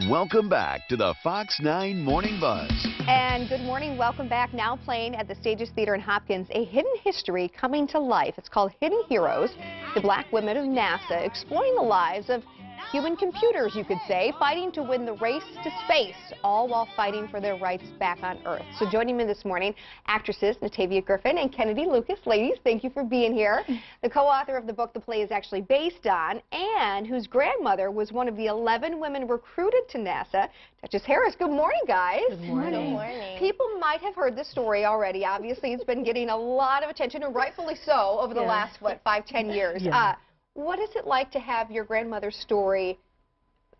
Welcome back to the Fox 9 Morning Buzz. And good morning, welcome back. Now playing at the Stages Theater in Hopkins, a hidden history coming to life. It's called Hidden Heroes, the Black Women of NASA, exploring the lives of human computers, you could say, fighting to win the race to space, all while fighting for their rights back on Earth. So joining me this morning, actresses Natavia Griffin and Kennedy Lucas. Ladies, thank you for being here. The co-author of the book the play is actually based on, and whose grandmother was one of the 11 women recruited to NASA, Duchess Harris. Good morning, guys. Good morning. Good morning. People might have heard this story already. Obviously, it's been getting a lot of attention, and rightfully so, over the last, 5-10 years. Yeah. What is it like to have your grandmother's story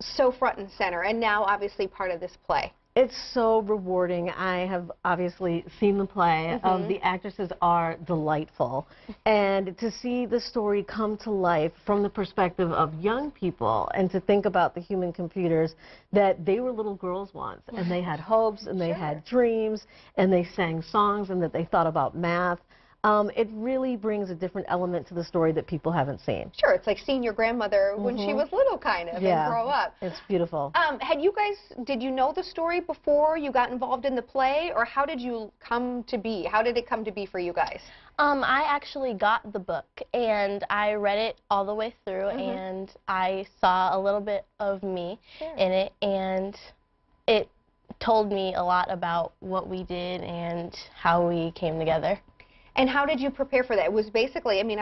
so front and center, and now obviously part of this play? It's so rewarding. I have obviously seen the play. The actresses are delightful. And to see the story come to life from the perspective of young people, and to think about the human computers, that they were little girls once, and they had hopes, and they had dreams, and they sang songs, and that they thought about math. It really brings a different element to the story that people haven't seen. Sure, it's like seeing your grandmother when she was little, kind of, and grow up. It's beautiful. Did you know the story before you got involved in the play, or how did you come to be? How did it come to be for you guys? I actually got the book, and I read it all the way through, and I saw a little bit of me in it, and it told me a lot about what we did and how we came together. And how did you prepare for that? It was basically, I mean,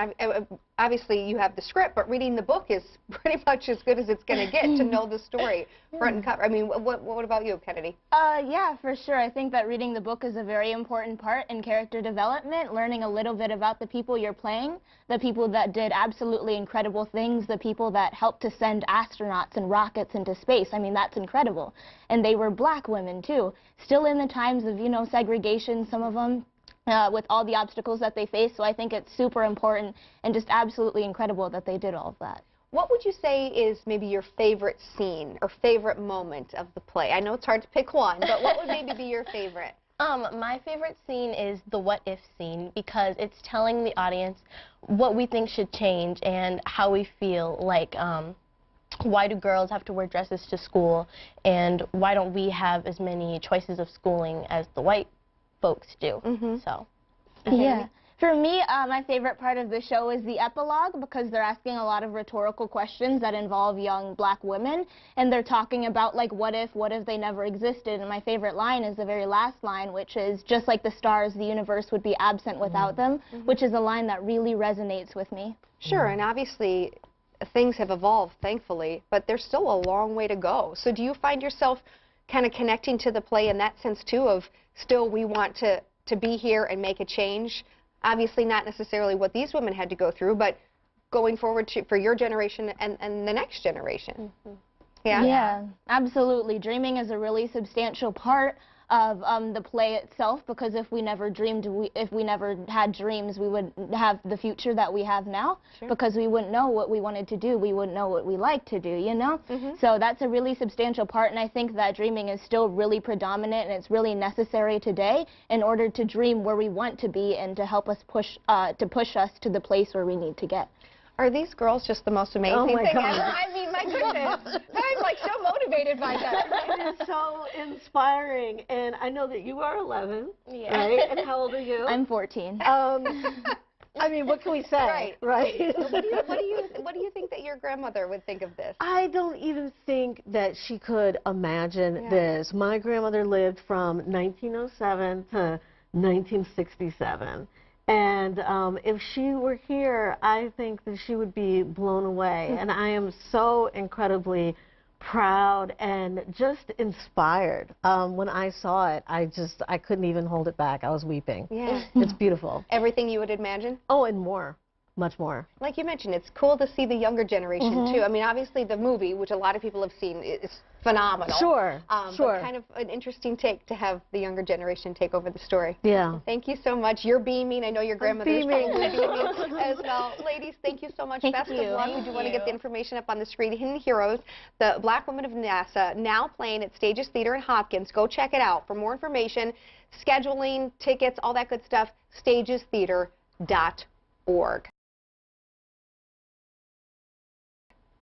obviously you have the script, but reading the book is pretty much as good as it's going to get to know the story front and cover. I mean, what about you, Kennedy? Yeah, for sure. I think that reading the book is a very important part in character development, learning a little bit about the people you're playing, the people that did absolutely incredible things, the people that helped to send astronauts and rockets into space. I mean, that's incredible. And they were black women, too. Still in the times of, you know, segregation, some of them. With all the obstacles that they face, so I think it's super important and just absolutely incredible that they did all of that. What would you say is maybe your favorite scene or favorite moment of the play? I know it's hard to pick one, but what would maybe be your favorite? My favorite scene is the what if scene, because it's telling the audience what we think should change and how we feel, like why do girls have to wear dresses to school, and why don't we have as many choices of schooling as the white folks do. So, yeah. For me, my favorite part of the show is the epilogue, because they're asking a lot of rhetorical questions that involve young black women, and they're talking about, like, what if they never existed. And my favorite line is the very last line, which is, just like the stars, the universe would be absent without them, which is a line that really resonates with me. Sure, and obviously things have evolved, thankfully, but there's still a long way to go. So do you find yourself kind of connecting to the play in that sense, too, of still we want to be here and make a change? Obviously not necessarily what these women had to go through, but going forward for your generation and the next generation. Yeah, absolutely. Dreaming is a really substantial part of the play itself, because if we never dreamed, if we never had dreams, we wouldn't have the future that we have now, because we wouldn't know what we wanted to do, we wouldn't know what we like to do, you know? So that's a really substantial part, and I think that dreaming is still really predominant, and it's really necessary today in order to dream where we want to be and to help us push us to the place where we need to get. Are these girls just the most amazing thing ever? God. I mean, my goodness. I'm like so motivated by that. It is so inspiring, and I know that you are 11, yeah. right? And how old are you? I'm 14. I mean, what can we say? Right. What do you think that your grandmother would think of this? I don't even think that she could imagine this. My grandmother lived from 1907 to 1967. And if she were here, I think that she would be blown away. And I am so incredibly proud and just inspired. When I saw it, I couldn't even hold it back. I was weeping. Yeah. It's beautiful. Everything you would imagine? Oh, and more. Much more. Like you mentioned, it's cool to see the younger generation, too. I mean, obviously the movie, which a lot of people have seen, is phenomenal. Sure, sure. But kind of an interesting take to have the younger generation take over the story. Yeah. Thank you so much. You're beaming. I know your grandmother is beaming. probably beaming as well. Ladies, thank you so much. Best of luck. We do want to get the information up on the screen. Hidden Heroes, the Black Women of NASA, now playing at Stages Theater in Hopkins. Go check it out. For more information, scheduling, tickets, all that good stuff, stagestheater.org.